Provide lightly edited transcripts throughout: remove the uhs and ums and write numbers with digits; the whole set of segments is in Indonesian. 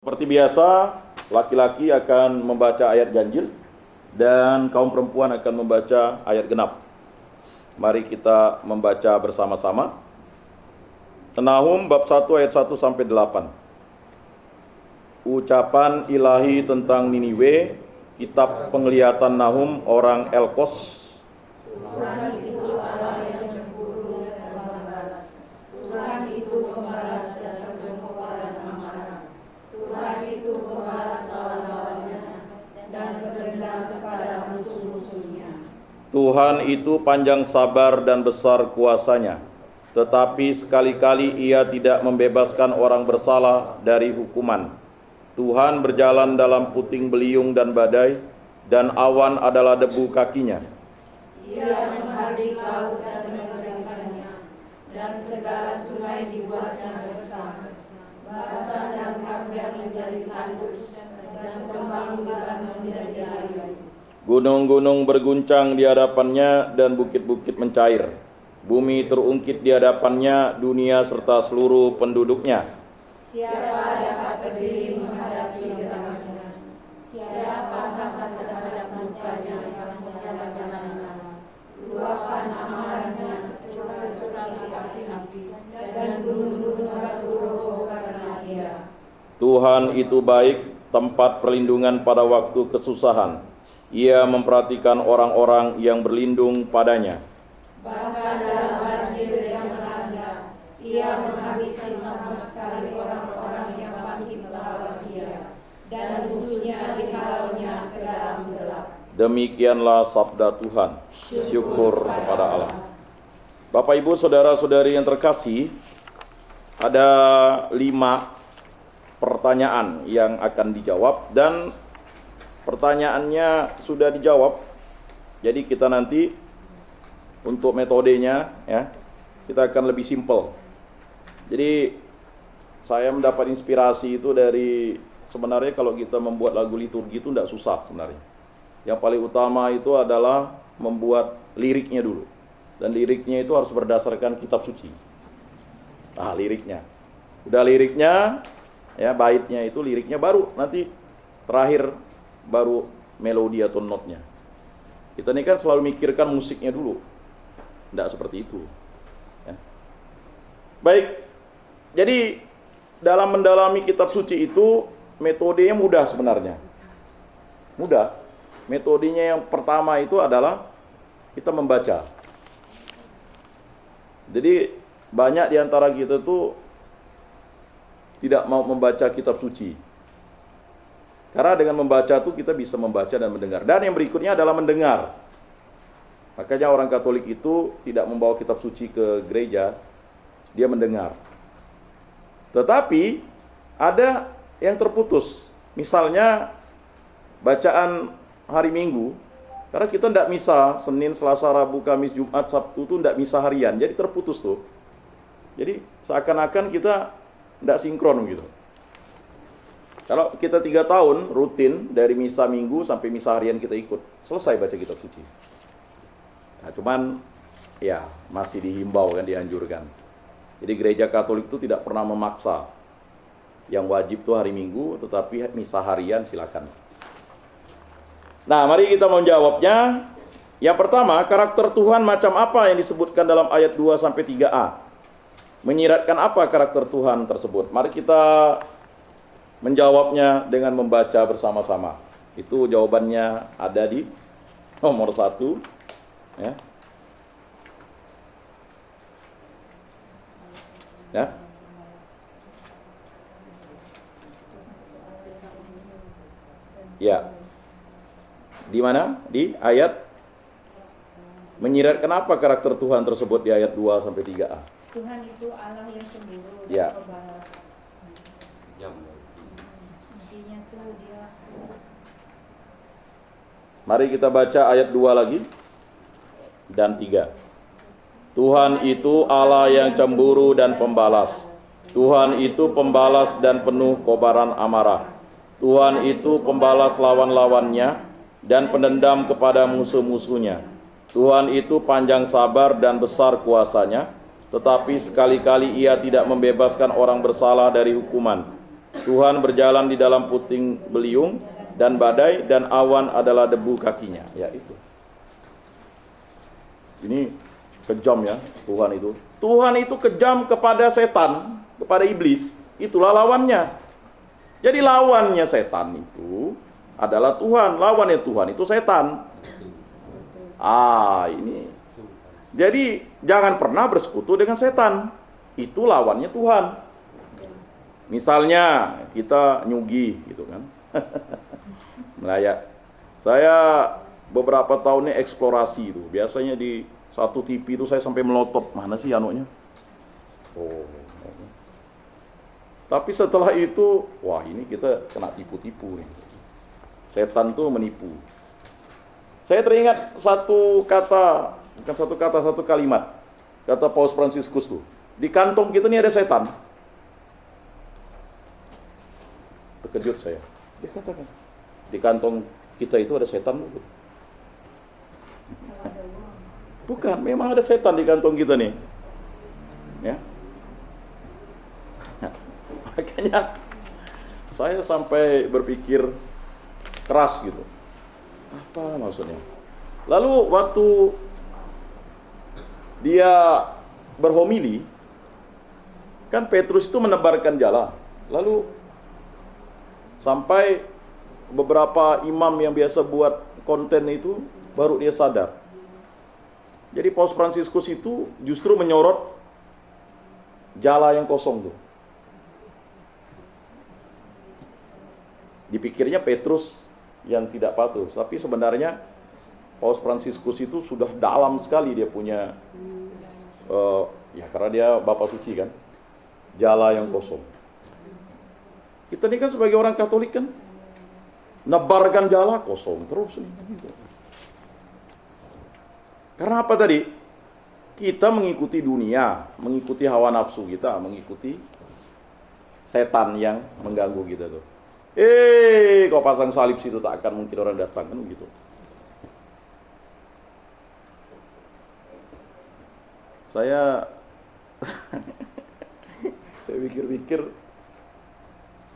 Seperti biasa, laki-laki akan membaca ayat ganjil dan kaum perempuan akan membaca ayat genap. Mari kita membaca bersama-sama. Nahum bab 1 ayat 1 sampai 8. Ucapan ilahi tentang Niniwe, kitab penglihatan Nahum orang Elkos. Tuhan itu Allah yang cemburu dan membalas. Tuhan itu pembalas dan berkobar dan amarah. Tuhan itu pembalas lawan-lawannya dan berdendam kepada musuh-musuhnya. Tuhan itu panjang sabar dan besar kuasanya, tetapi sekali-kali Ia tidak membebaskan orang bersalah dari hukuman. Tuhan berjalan dalam puting beliung dan badai, dan awan adalah debu kakinya. Ia menghardik laut dan mengeringkannya, dan segala sungai dibuatnya bersama. Basan dan Karmel menjadi tandus, dan kembang-kembang menjadi air. Gunung-gunung berguncang di hadapannya dan bukit-bukit mencair. Bumi terungkit di hadapannya, dunia serta seluruh penduduknya. Siapa dapat berdiri menghadapi gerakannya? Siapa tahan terhadap mukanya yang menyala-nyala? Luapan amarahnya seperti api, dan gunung-gunung bergerogoh karena Dia. Tuhan itu baik, tempat perlindungan pada waktu kesusahan. Ia memperhatikan orang-orang yang berlindung padanya. Bahkan dalam banjir yang melanda, Ia menghabisi sama sekali orang-orang yang bangkit melawan Dia, dan musuhnya dihalaunya ke dalam gelap. Demikianlah sabda Tuhan. Syukur kepada Allah. Bapak, Ibu, saudara-saudari yang terkasih, ada 5 pertanyaan yang akan dijawab, dan pertanyaannya sudah dijawab. Jadi kita nanti untuk metodenya ya, kita akan lebih simpel. Jadi saya mendapat inspirasi itu dari, sebenarnya kalau kita membuat lagu liturgi itu tidak susah sebenarnya. Yang paling utama itu adalah membuat liriknya dulu. Dan liriknya itu harus berdasarkan kitab suci. Liriknya. Udah liriknya, ya baitnya itu liriknya, baru nanti terakhir baru melodi atau notnya. Kita ini kan selalu mikirkan musiknya dulu. Tidak seperti itu. Ya. Baik, jadi dalam mendalami kitab suci itu metodenya mudah sebenarnya. Mudah. Metodenya yang pertama itu adalah kita membaca. Jadi banyak di antara kita tuh tidak mau membaca kitab suci. Karena dengan membaca tuh kita bisa membaca dan mendengar. Dan yang berikutnya adalah mendengar. Makanya orang Katolik itu tidak membawa kitab suci ke gereja, dia mendengar. Tetapi ada yang terputus. Misalnya bacaan hari Minggu, karena kita tidak misa Senin, Selasa, Rabu, Kamis, Jumat, Sabtu itu tidak misa harian, jadi terputus tuh. Jadi seakan-akan kita tidak sinkron gitu. Kalau kita 3 tahun rutin dari misa Minggu sampai misa harian kita ikut, selesai baca kitab suci. Nah, cuman ya masih dihimbau kan, dianjurkan. Jadi gereja Katolik itu tidak pernah memaksa. Yang wajib tuh hari Minggu, tetapi misa harian silakan. Nah, mari kita menjawabnya. Yang pertama, karakter Tuhan macam apa yang disebutkan dalam ayat 2 sampai 3a? Menyiratkan apa karakter Tuhan tersebut? Mari kita menjawabnya dengan membaca bersama-sama. Itu jawabannya ada di nomor 1. Ya. Ya. Ya. Di mana? Di ayat menyiratkan apa karakter Tuhan tersebut di ayat 2 sampai 3a? Tuhan itu Allah yang cemburu dan Ya. pembalas. Intinya tuh Dia. Mari kita baca ayat 2 lagi dan 3. Tuhan itu Allah yang cemburu dan pembalas. Tuhan itu pembalas dan penuh kobaran amarah. Tuhan itu pembalas lawan-lawannya dan pendendam kepada musuh-musuhnya. Tuhan itu panjang sabar dan besar kuasanya, tetapi sekali-kali Ia tidak membebaskan orang bersalah dari hukuman. Tuhan berjalan di dalam puting beliung dan badai dan awan adalah debu kakinya. Ya itu. Ini kejam ya Tuhan itu. Tuhan itu kejam kepada setan, kepada iblis. Itulah lawannya. Jadi lawannya setan itu adalah Tuhan. Lawannya Tuhan itu setan. Ini. Jadi jangan pernah bersekutu dengan setan. Itu lawannya Tuhan. Misalnya kita nyugi gitu kan. Melayat. Saya beberapa tahun ini eksplorasi itu. Biasanya di satu TV itu saya sampai melotot. Mana sih anunya? Tapi setelah itu, wah ini kita kena tipu-tipu nih. Setan tuh menipu. Saya teringat satu kata, bukan satu kata, satu kalimat. Kata Paus Fransiskus tuh. Di kantong kita nih ada setan. Terkejut saya. Dia katakan, di kantong kita itu ada setan. Bukan, memang ada setan di kantong kita nih. Ya. Makanya saya sampai berpikir keras gitu. Apa maksudnya? Lalu waktu dia berhomili, kan Petrus itu menebarkan jala. Lalu sampai beberapa imam yang biasa buat konten itu baru dia sadar. Jadi Paus Fransiskus itu justru menyorot jala yang kosong tuh. Dipikirnya Petrus yang tidak patuh, tapi sebenarnya Paus Fransiskus itu sudah dalam sekali dia punya, ya karena dia Bapak Suci kan, jala yang kosong. Kita ini kan sebagai orang Katolik kan, nebarkan jala kosong terus. Karena apa tadi? Kita mengikuti dunia, mengikuti hawa nafsu kita, mengikuti setan yang mengganggu kita tuh. Kau pasang salib situ tak akan mungkin orang datang kan begitu. Saya pikir-pikir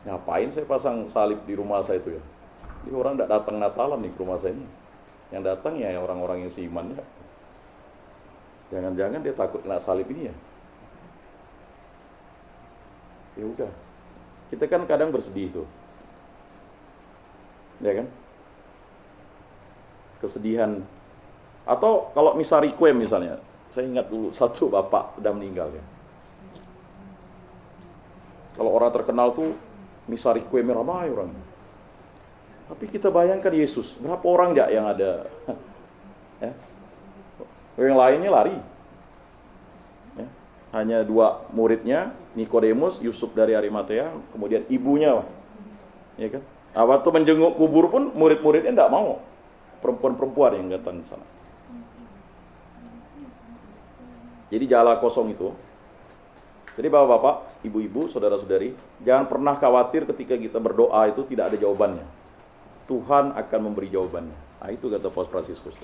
ngapain saya pasang salib di rumah saya itu ya. Ini orang tidak datang Natalan nih ke rumah saya ini. Yang datang ya orang-orang yang seiman ya. Jangan-jangan dia takut kena salib ini ya. Ya udah. Kita kan kadang bersedih tuh. Ya kan? Kesedihan. Atau kalau misa requiem misalnya, saya ingat dulu satu bapak udah meninggal ya. Kalau orang terkenal tuh misa requiem ramai orang. Tapi kita bayangkan Yesus, berapa orang enggak yang ada? Ya. Yang lainnya lari. Ya. Hanya 2 muridnya, Nikodemus, Yusuf dari Arimatea, kemudian ibunya. Ya kan? Waktu menjenguk kubur pun murid-muridnya tidak mau. Perempuan-perempuan yang datang ke sana. Jadi jala kosong itu. Jadi bapak-bapak, ibu-ibu, saudara-saudari, jangan pernah khawatir ketika kita berdoa itu tidak ada jawabannya. Tuhan akan memberi jawabannya. Itu kata Paus Fransiskus.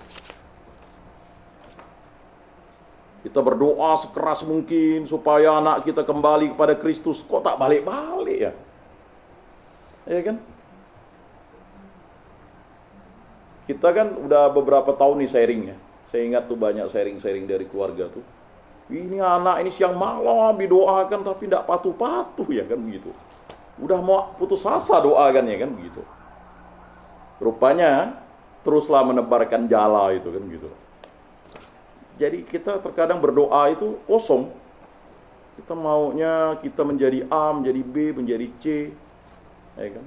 Kita berdoa sekeras mungkin supaya anak kita kembali kepada Kristus. Kok tak balik-balik ya? Ya kan? Kita kan udah beberapa tahun nih sharing ya. Saya ingat tuh banyak sharing-sharing dari keluarga tuh. Ini anak ini siang malam didoakan tapi tidak patuh-patuh ya kan begitu. Udah mau putus asa doakan ya kan begitu. Rupanya teruslah menebarkan jala itu kan begitu. Jadi kita terkadang berdoa itu kosong. Kita maunya kita menjadi A, menjadi B, menjadi C. Ya kan?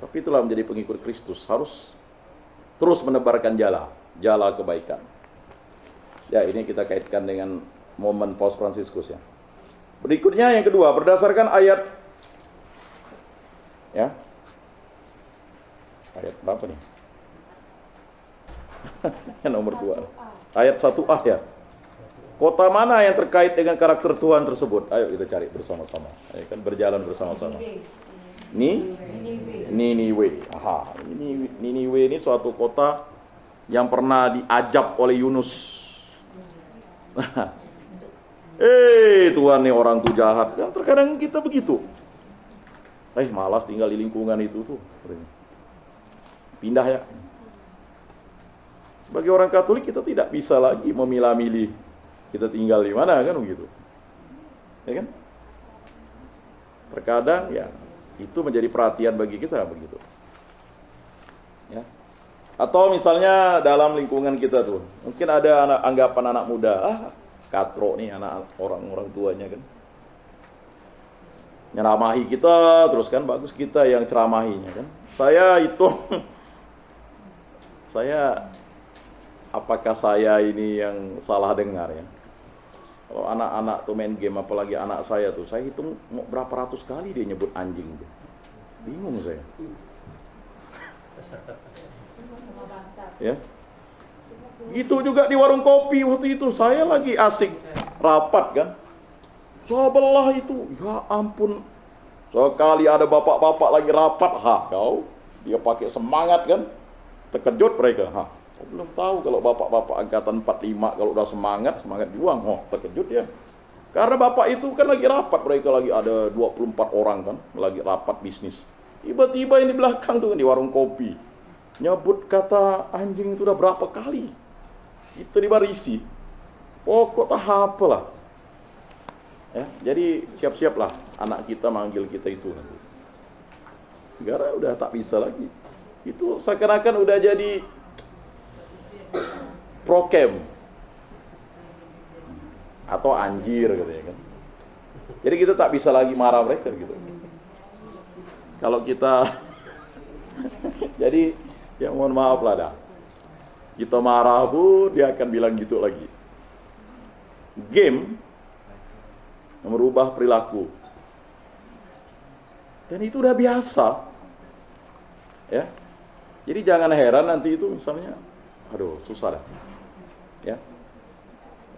Tapi itulah menjadi pengikut Kristus, harus terus menebarkan jala kebaikan. Ya, ini kita kaitkan dengan momen Paus Fransiskus ya. Berikutnya yang kedua, berdasarkan ayat ya. Ayat berapa nih? Yang nomor 2. Ayat 1a ya. Kota mana yang terkait dengan karakter Tuhan tersebut? Ayo kita cari bersama-sama. Ayo kan berjalan bersama-sama. Niniwe. Niniwe ini suatu kota yang pernah diajab oleh Yunus. Tuhan nih orang tuh jahat. Kan terkadang kita begitu. Malas tinggal di lingkungan itu tuh. Pindah ya. Sebagai orang Katolik kita tidak bisa lagi memilah-milih kita tinggal di mana kan begitu. Ya kan? Terkadang ya itu menjadi perhatian bagi kita begitu. Ya. Atau misalnya dalam lingkungan kita tuh, mungkin ada anggapan anak muda, katro nih anak orang tuanya kan. Nyeramahi kita terus kan, bagus kita yang ceramahinya kan. Apakah saya ini yang salah dengar ya? Kalau anak-anak tuh main game, apalagi anak saya tuh, saya hitung mau berapa ratus kali dia nyebut anjing tuh. Bingung saya. Ya. Gitu juga di warung kopi waktu itu, saya lagi asik rapat kan. Sebelah itu, ya ampun. Sekali ada bapak-bapak lagi rapat, dia pakai semangat kan. Terkejut mereka, belum tahu kalau bapak-bapak angkatan 45 kalau udah semangat juang, terkejut ya. Karena bapak itu kan lagi rapat, mereka lagi ada 24 orang kan, lagi rapat bisnis. Tiba-tiba yang di belakang tuh kan di warung kopi, nyebut kata anjing itu udah berapa kali. Kita dibarisi. Pokok tahap lah. Ya, jadi siap-siaplah anak kita manggil kita itu nanti. Karena udah tak bisa lagi. Itu seakan-akan udah jadi prokem atau anjir katanya kan. Jadi kita tak bisa lagi marah mereka gitu. Kalau kita jadi ya mohon maaf lah dah. Kita marah pun dia akan bilang gitu lagi. Game merubah perilaku. Dan itu udah biasa. Ya. Jadi jangan heran nanti itu misalnya, susah dah. Ya.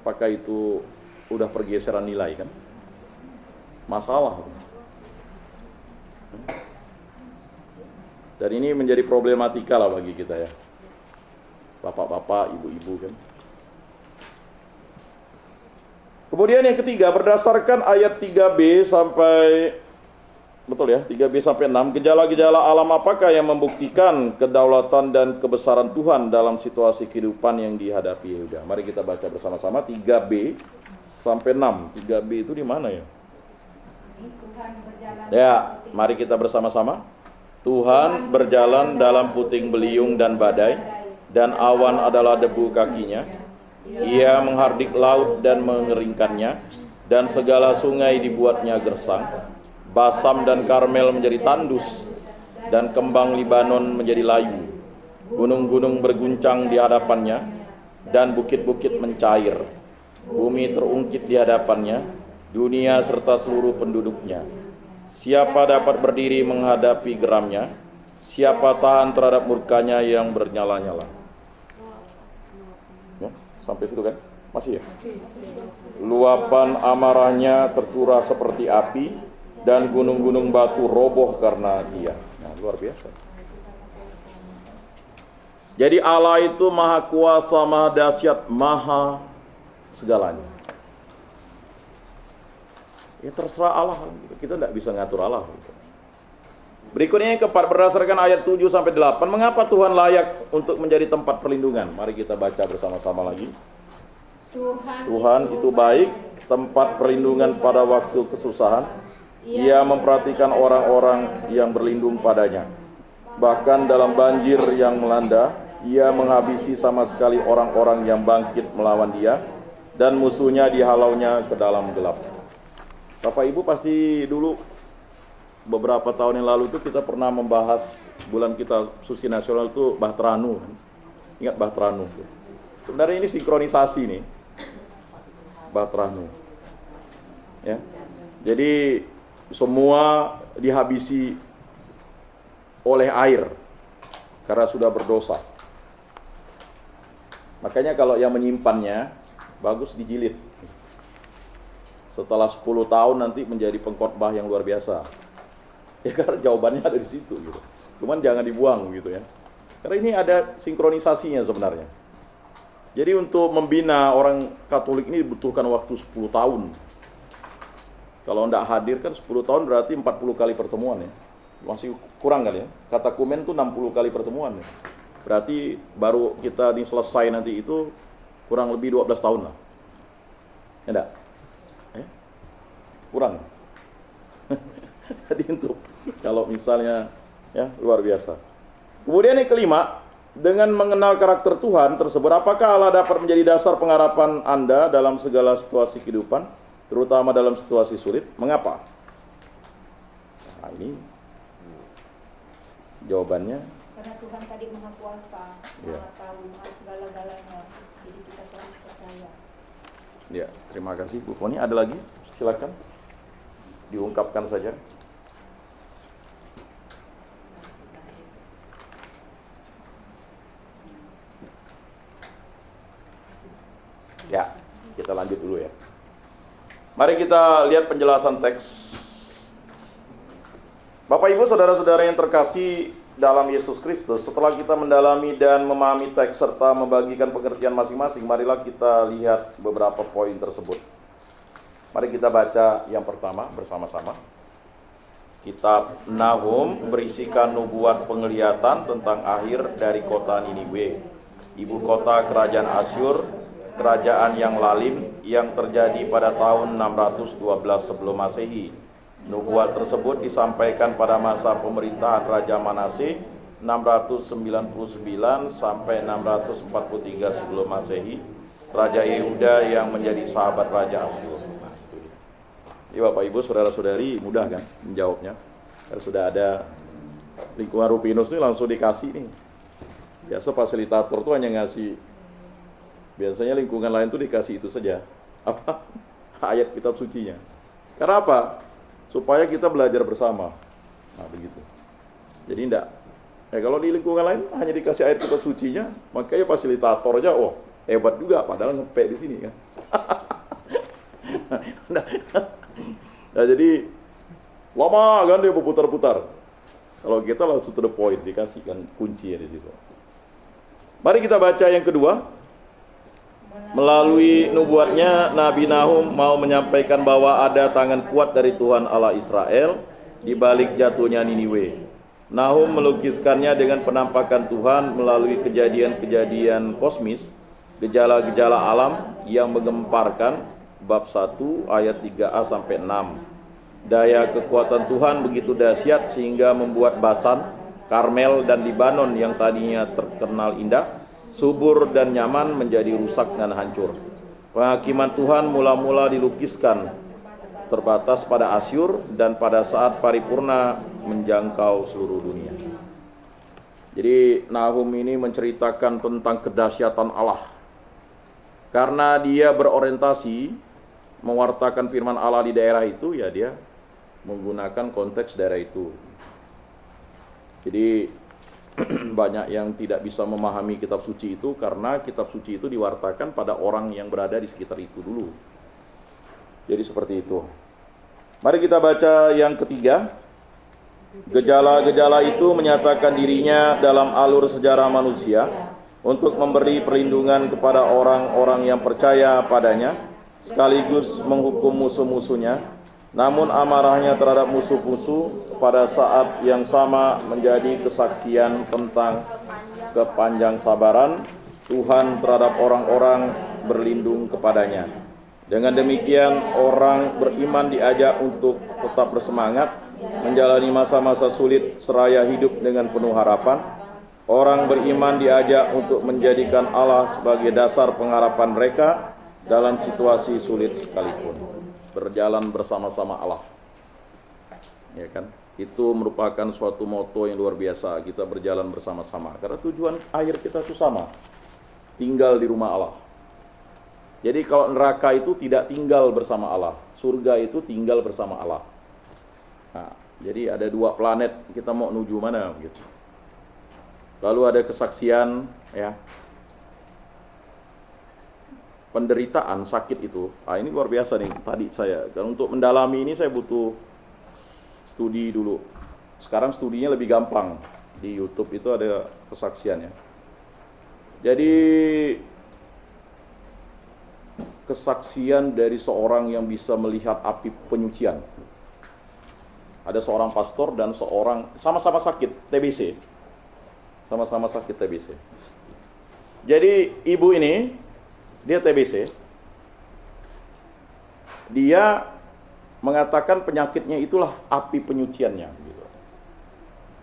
Apakah itu udah pergeseran nilai kan? Masalah. Dan ini menjadi problematika lah bagi kita ya. Bapak-bapak, ibu-ibu kan. Kemudian yang ketiga, berdasarkan ayat 3b sampai, betul ya, 3b sampai 6, gejala-gejala alam apakah yang membuktikan kedaulatan dan kebesaran Tuhan dalam situasi kehidupan yang dihadapi? Ya udah, mari kita baca bersama-sama 3b sampai 6. 3b itu di mana ya? Ya, mari kita bersama-sama. Tuhan berjalan dalam puting beliung dan badai, dan awan adalah debu kakinya. Ia menghardik laut dan mengeringkannya, dan segala sungai dibuatnya gersang. Basam dan Karmel menjadi tandus, dan kembang Libanon menjadi layu. Gunung-gunung berguncang di hadapannya, dan bukit-bukit mencair. Bumi terungkit di hadapannya, dunia serta seluruh penduduknya. Siapa dapat berdiri menghadapi geramnya? Siapa tahan terhadap murkanya yang bernyala-nyala? Ya, sampai situ kan? Masih ya? Luapan amarahnya tercurah seperti api, dan gunung-gunung batu roboh karena dia. Nah, luar biasa. Jadi Allah itu maha kuasa, maha dahsyat, maha segalanya. Ya terserah Allah, kita tidak bisa ngatur Allah. Berikutnya yang keempat, berdasarkan ayat 7 sampai 8, mengapa Tuhan layak untuk menjadi tempat perlindungan? Mari kita baca bersama-sama lagi. Tuhan itu baik, tempat perlindungan pada waktu kesusahan. Ia memperhatikan orang-orang yang berlindung padanya. Bahkan dalam banjir yang melanda, ia menghabisi sama sekali orang-orang yang bangkit melawan dia, dan musuhnya dihalaunya ke dalam gelap. Bapak Ibu pasti dulu beberapa tahun yang lalu itu kita pernah membahas bulan kita suci nasional itu Bahtranu. Ingat Bahtranu? Sebenarnya ini sinkronisasi nih. Bahtranu. Ya. Jadi semua dihabisi oleh air karena sudah berdosa. Makanya kalau yang menyimpannya bagus dijilid. Setelah 10 tahun nanti menjadi pengkhotbah yang luar biasa. Ya karena jawabannya ada di situ gitu. Cuman jangan dibuang gitu ya. Karena ini ada sinkronisasinya sebenarnya. Jadi untuk membina orang Katolik ini dibutuhkan waktu 10 tahun. Kalau tidak hadir kan 10 tahun berarti 40 kali pertemuan ya. Masih kurang kali ya. Kata kumen tuh 60 kali pertemuan ya. Berarti baru kita ini selesai nanti itu kurang lebih 12 tahun lah. Ya enggak? Kurang. Jadi untuk kalau misalnya ya luar biasa. Kemudian yang kelima, dengan mengenal karakter Tuhan tersebut, apakah Allah dapat menjadi dasar pengharapan Anda dalam segala situasi kehidupan, terutama dalam situasi sulit? Mengapa? Nah, ini jawabannya. Karena Tuhan tadi Maha Kuasa, Ya. Maha Tahu, Maha segala-galanya. Jadi kita harus percaya. Ya, terima kasih Bu Poni. Ada lagi? Silakan. Diungkapkan saja. Ya, kita lanjut dulu ya. Mari kita lihat penjelasan teks. Bapak Ibu Saudara-saudara yang terkasih dalam Yesus Kristus, setelah kita mendalami dan memahami teks serta membagikan pengertian masing-masing, marilah kita lihat beberapa poin tersebut. Mari kita baca yang pertama bersama-sama. Kitab Nahum berisikan nubuat penglihatan tentang akhir dari kota Niniwe, ibu kota kerajaan Asyur, kerajaan yang lalim yang terjadi pada tahun 612 sebelum Masehi. Nubuat tersebut disampaikan pada masa pemerintahan Raja Manasye 699 sampai 643 sebelum Masehi, Raja Yehuda yang menjadi sahabat Raja Asyur. Jadi Bapak Ibu Saudara-saudari mudah kan menjawabnya. Karena sudah ada lingkungan Rufinus ini langsung dikasih nih. Biasa fasilitator tuh hanya ngasih, biasanya lingkungan lain tuh dikasih itu saja. Apa? Ayat kitab sucinya. Karena apa? Supaya kita belajar bersama. Nah begitu. Jadi enggak. Kalau di lingkungan lain hanya dikasih ayat kitab sucinya, makanya fasilitatornya hebat juga padahal ngepek di sini kan. Nah jadi lama kan dia berputar-putar. Kalau kita langsung to the point, dikasihkan kunci di situ. Mari kita baca yang kedua. Melalui nubuatnya, Nabi Nahum mau menyampaikan bahwa ada tangan kuat dari Tuhan Allah Israel di balik jatuhnya Niniwe. Nahum melukiskannya dengan penampakan Tuhan melalui kejadian-kejadian kosmis, gejala-gejala alam yang menggemparkan. Bab 1 ayat 3a sampai 6. Daya kekuatan Tuhan begitu dahsyat sehingga membuat Basan, Karmel dan Libanon yang tadinya terkenal indah, subur dan nyaman menjadi rusak dan hancur. Penghakiman Tuhan mula-mula dilukiskan terbatas pada Asyur dan pada saat paripurna menjangkau seluruh dunia. Jadi Nahum ini menceritakan tentang kedahsyatan Allah. Karena dia berorientasi mewartakan firman Allah di daerah itu, ya dia menggunakan konteks daerah itu. Jadi banyak yang tidak bisa memahami kitab suci itu karena kitab suci itu diwartakan pada orang yang berada di sekitar itu dulu. Jadi seperti itu. Mari kita baca yang ketiga. Gejala-gejala itu menyatakan dirinya dalam alur sejarah manusia untuk memberi perlindungan kepada orang-orang yang percaya padanya, sekaligus menghukum musuh-musuhnya. Namun amarahnya terhadap musuh-musuh pada saat yang sama menjadi kesaksian tentang kepanjang sabaran Tuhan terhadap orang-orang berlindung kepadanya. Dengan demikian orang beriman diajak untuk tetap bersemangat menjalani masa-masa sulit seraya hidup dengan penuh harapan. Orang beriman diajak untuk menjadikan Allah sebagai dasar pengharapan mereka dalam situasi sulit sekalipun. Berjalan bersama-sama Allah. Ya kan? Itu merupakan suatu moto yang luar biasa. Kita berjalan bersama-sama. Karena tujuan akhir kita itu sama. Tinggal di rumah Allah. Jadi kalau neraka itu tidak tinggal bersama Allah. Surga itu tinggal bersama Allah. Nah, jadi ada dua planet. Kita mau menuju mana gitu. Lalu ada kesaksian, ya. Penderitaan, sakit itu. Ini luar biasa nih tadi saya. Dan untuk mendalami ini saya butuh studi dulu. Sekarang studinya lebih gampang. Di YouTube itu ada kesaksiannya. Jadi kesaksian dari seorang yang bisa melihat api penyucian. Ada seorang pastor dan seorang sama-sama sakit TBC. Sama-sama sakit TBC. Jadi ibu ini, dia TBC. Dia mengatakan penyakitnya itulah api penyuciannya. Gitu.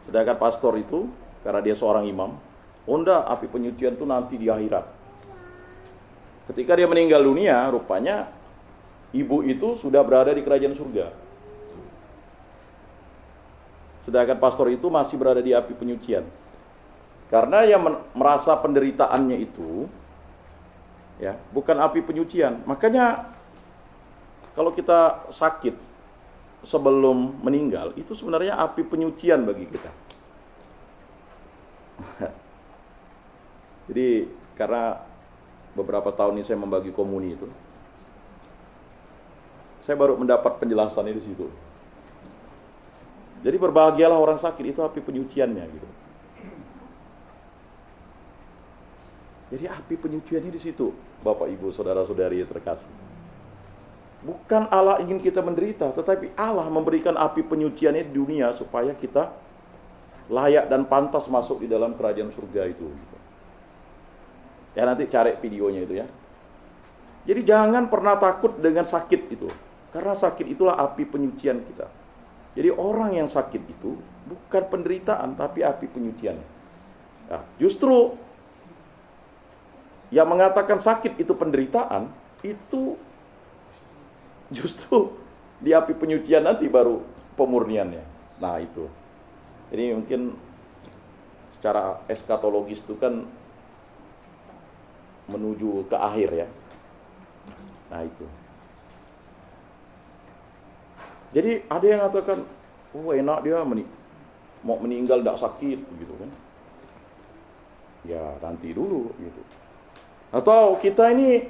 Sedangkan pastor itu, karena dia seorang imam, enggak, api penyucian itu nanti di akhirat. Ketika dia meninggal dunia, rupanya ibu itu sudah berada di kerajaan surga. Sedangkan pastor itu masih berada di api penyucian. Karena yang merasa penderitaannya itu ya, bukan api penyucian. Makanya kalau kita sakit sebelum meninggal, itu sebenarnya api penyucian bagi kita. Jadi karena beberapa tahun ini saya membagi komuni itu, saya baru mendapat penjelasannya di situ. Jadi berbahagialah orang sakit, itu api penyuciannya gitu. Jadi api penyuciannya di situ, Bapak Ibu, saudara-saudari yang terkasih. Bukan Allah ingin kita menderita, tetapi Allah memberikan api penyuciannya di dunia supaya kita layak dan pantas masuk di dalam kerajaan surga itu. Ya nanti cari videonya itu ya. Jadi jangan pernah takut dengan sakit itu, karena sakit itulah api penyucian kita. Jadi orang yang sakit itu bukan penderitaan, tapi api penyucian. Nah, justru yang mengatakan sakit itu penderitaan, itu justru di api penyucian nanti baru pemurniannya. Nah itu. Jadi mungkin secara eskatologis itu kan menuju ke akhir ya. Nah itu. Jadi ada yang mengatakan, oh enak dia mau meninggal tidak sakit gitu kan. Ya nanti dulu gitu. Atau kita ini,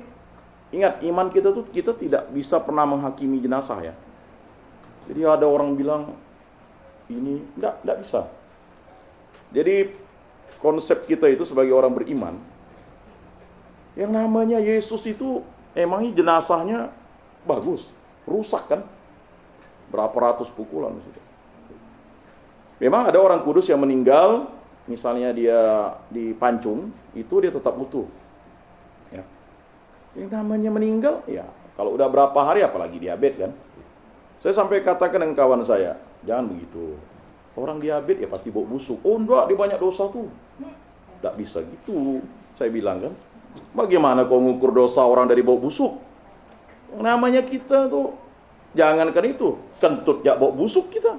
ingat iman kita tuh, kita tidak bisa pernah menghakimi jenazah ya. Jadi ada orang bilang ini enggak bisa. Jadi konsep kita itu sebagai orang beriman, yang namanya Yesus itu emangnya jenazahnya bagus, rusak kan? Berapa ratus pukulan maksudnya. Memang ada orang kudus yang meninggal, misalnya dia dipancung, itu dia tetap utuh. Ya. Yang namanya meninggal, ya kalau udah berapa hari, apalagi diabetes kan. Saya sampai katakan dengan kawan saya, jangan begitu. Orang diabetes ya pasti bau busuk. Oh enggak, dia banyak dosa tuh. Enggak bisa gitu, saya bilang kan. Bagaimana kau ngukur dosa orang dari bau busuk? Yang namanya kita tuh, jangankan itu, kentut ya bau busuk kita.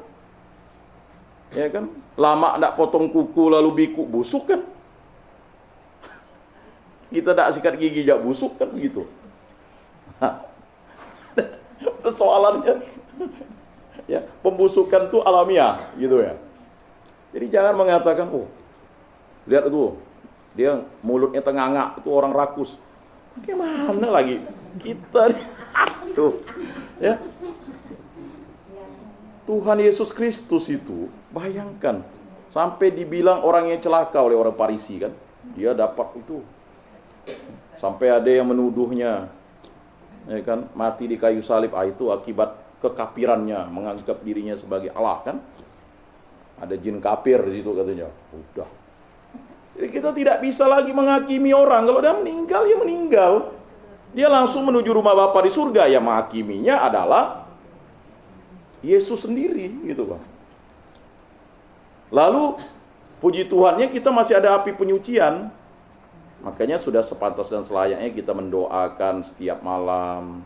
Ya kan, lama enggak potong kuku lalu biku busuk kan. Kita tak sikat gigi jak busuk kan begitu. Persoalannya ya, pembusukan itu alamiah gitu ya. Jadi jangan mengatakan, oh lihat itu dia mulutnya tenganga, itu orang rakus. Bagaimana lagi kita tuh ya. Tuhan Yesus Kristus itu, bayangkan sampai dibilang orang yang celaka oleh orang Farisi kan. Dia dapat itu. Sampai ada yang menuduhnya, ya kan, mati di kayu salib. Itu akibat kekafirannya, menganggap dirinya sebagai Allah kan. Ada jin kafir di situ katanya. Udah. Jadi kita tidak bisa lagi menghakimi orang. Kalau dia meninggal, ya meninggal. Dia langsung menuju rumah Bapa di surga. Ya menghakiminya adalah Yesus sendiri gitu Pak. Lalu puji Tuhannya kita masih ada api penyucian. Makanya sudah sepantas dan selayaknya kita mendoakan setiap malam,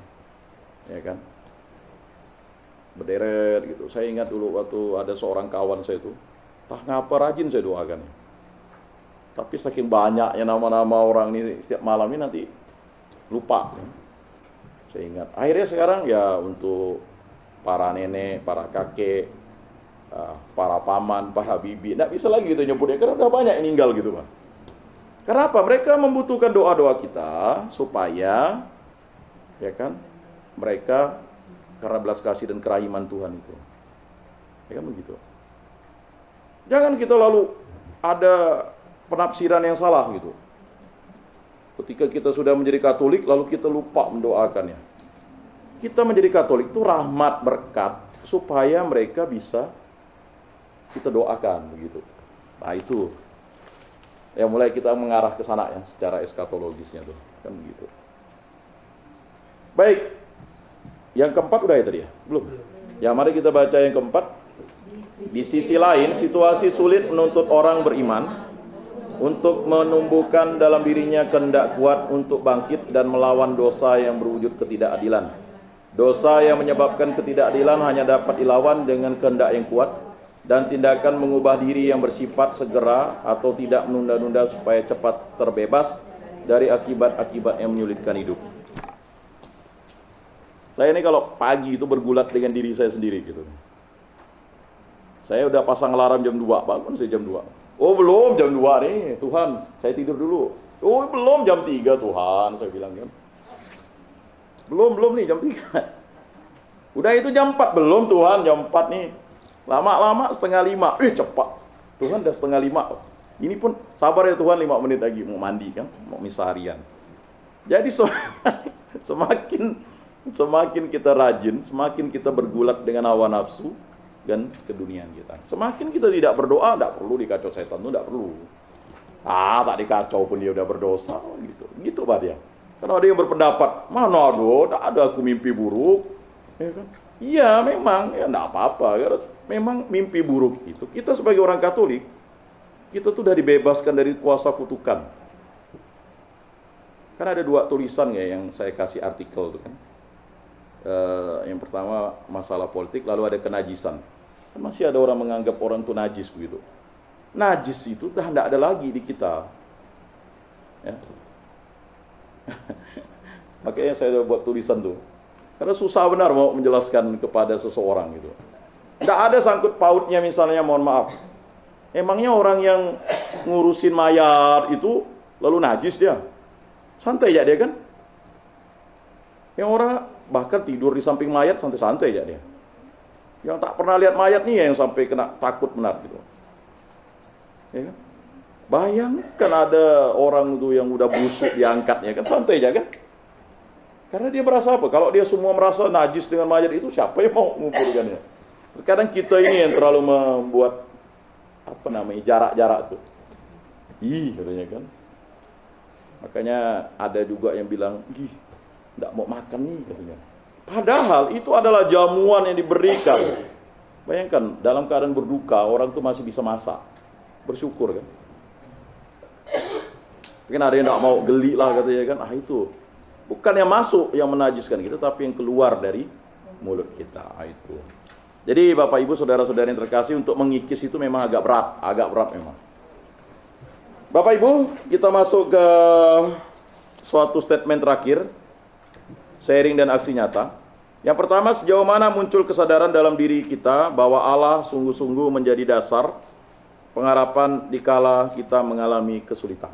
ya kan, berderet gitu. Saya ingat dulu waktu ada seorang kawan saya itu, entah ngapa rajin saya doakan. Tapi saking banyaknya nama-nama orang ini setiap malam ini nanti lupa. Saya ingat. Akhirnya sekarang ya untuk para nenek, para kakek, para paman, para bibi, nggak bisa lagi gitu nyebutnya karena udah banyak yang meninggal gitu Pak. Kenapa? Mereka membutuhkan doa-doa kita supaya, ya kan, mereka karena belas kasih dan kerahiman Tuhan itu, ya kan begitu. Jangan kita lalu ada penafsiran yang salah gitu. Ketika kita sudah menjadi Katolik, lalu kita lupa mendoakannya. Kita menjadi Katolik itu rahmat berkat supaya mereka bisa kita doakan begitu. Nah itu ya, mulai kita mengarah ke sana ya secara eskatologisnya tuh kan begitu. Baik, yang keempat udah ya tadi ya? Belum? Ya mari kita baca yang keempat. Di sisi lain, situasi sulit menuntut orang beriman untuk menumbuhkan dalam dirinya kehendak kuat untuk bangkit dan melawan dosa yang berwujud ketidakadilan. Dosa yang menyebabkan ketidakadilan hanya dapat dilawan dengan kehendak yang kuat dan tindakan mengubah diri yang bersifat segera atau tidak menunda-nunda supaya cepat terbebas dari akibat-akibat yang menyulitkan hidup. Saya ini kalau pagi itu bergulat dengan diri saya sendiri gitu. Saya udah pasang alarm jam 2, bangun saya jam 2. Oh belum jam 2 nih, Tuhan, saya tidur dulu. Oh belum jam 3 Tuhan, saya bilang kan. Belum nih jam 3. Udah itu jam 4, belum Tuhan, jam 4 nih. Lama-lama setengah 5, cepat. Tuhan udah setengah 5. Ini pun sabar ya Tuhan, 5 menit lagi mau mandi kan, mau misa harian. Jadi semakin kita rajin, semakin kita bergulat dengan hawa nafsu dan keduniaan kita. Semakin kita tidak berdoa, tidak perlu dikacau setan, itu tidak perlu. Tak dikacau pun dia udah berdosa, gitu. Gitu Pak dia. Karena ada yang berpendapat, mana ada aku mimpi buruk. Ya kan? Iya memang, ya tidak apa-apa. Karena memang mimpi buruk itu, kita sebagai orang Katolik, kita tuh udah dibebaskan dari kuasa kutukan. Kan ada 2 tulisan ya yang saya kasih artikel tuh kan. Yang pertama masalah politik, lalu ada kenajisan. Masih ada orang menganggap orang itu najis begitu. Najis itu dah tidak ada lagi di kita. Ya. Makanya saya buat tulisan tuh. Karena susah benar mau menjelaskan kepada seseorang gitu. Tidak ada sangkut pautnya misalnya, mohon maaf. Emangnya orang yang ngurusin mayat itu lalu najis dia? Santai ya dia kan? Yang orang bahkan tidur di samping mayat santai-santai aja dia. Yang tak pernah lihat mayat nih yang sampai kena takut benar gitu. Ya kan? Bayangkan ada orang itu yang udah busuk diangkat ya kan, santai aja kan? Karena dia merasa apa? Kalau dia semua merasa najis dengan mayat itu, siapa yang mau mengumpulkannya? Terkadang kita ini yang terlalu membuat jarak-jarak tuh. Katanya kan. Makanya ada juga yang bilang, tidak mau makan nih katanya. Padahal itu adalah jamuan yang diberikan. Bayangkan dalam keadaan berduka orang tuh masih bisa masak. Bersyukur kan. Mungkin ada yang tidak mau geli lah katanya kan. Itu bukan yang masuk yang menajiskan kita, tapi yang keluar dari mulut kita. Itu. Jadi Bapak Ibu saudara-saudara yang terkasih, untuk mengikis itu memang agak berat memang. Bapak Ibu, kita masuk ke suatu statement terakhir. Sharing dan aksi nyata. Yang pertama, sejauh mana muncul kesadaran dalam diri kita bahwa Allah sungguh-sungguh menjadi dasar pengharapan dikala kita mengalami kesulitan.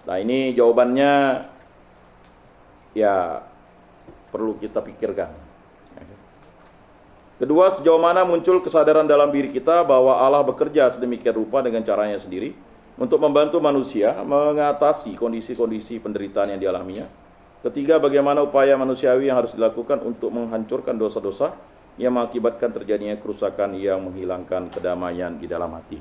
Nah ini jawabannya ya perlu kita pikirkan. Kedua, sejauh mana muncul kesadaran dalam diri kita bahwa Allah bekerja sedemikian rupa dengan caranya sendiri untuk membantu manusia mengatasi kondisi-kondisi penderitaan yang dialaminya. Ketiga, bagaimana upaya manusiawi yang harus dilakukan untuk menghancurkan dosa-dosa yang mengakibatkan terjadinya kerusakan yang menghilangkan kedamaian di dalam hati.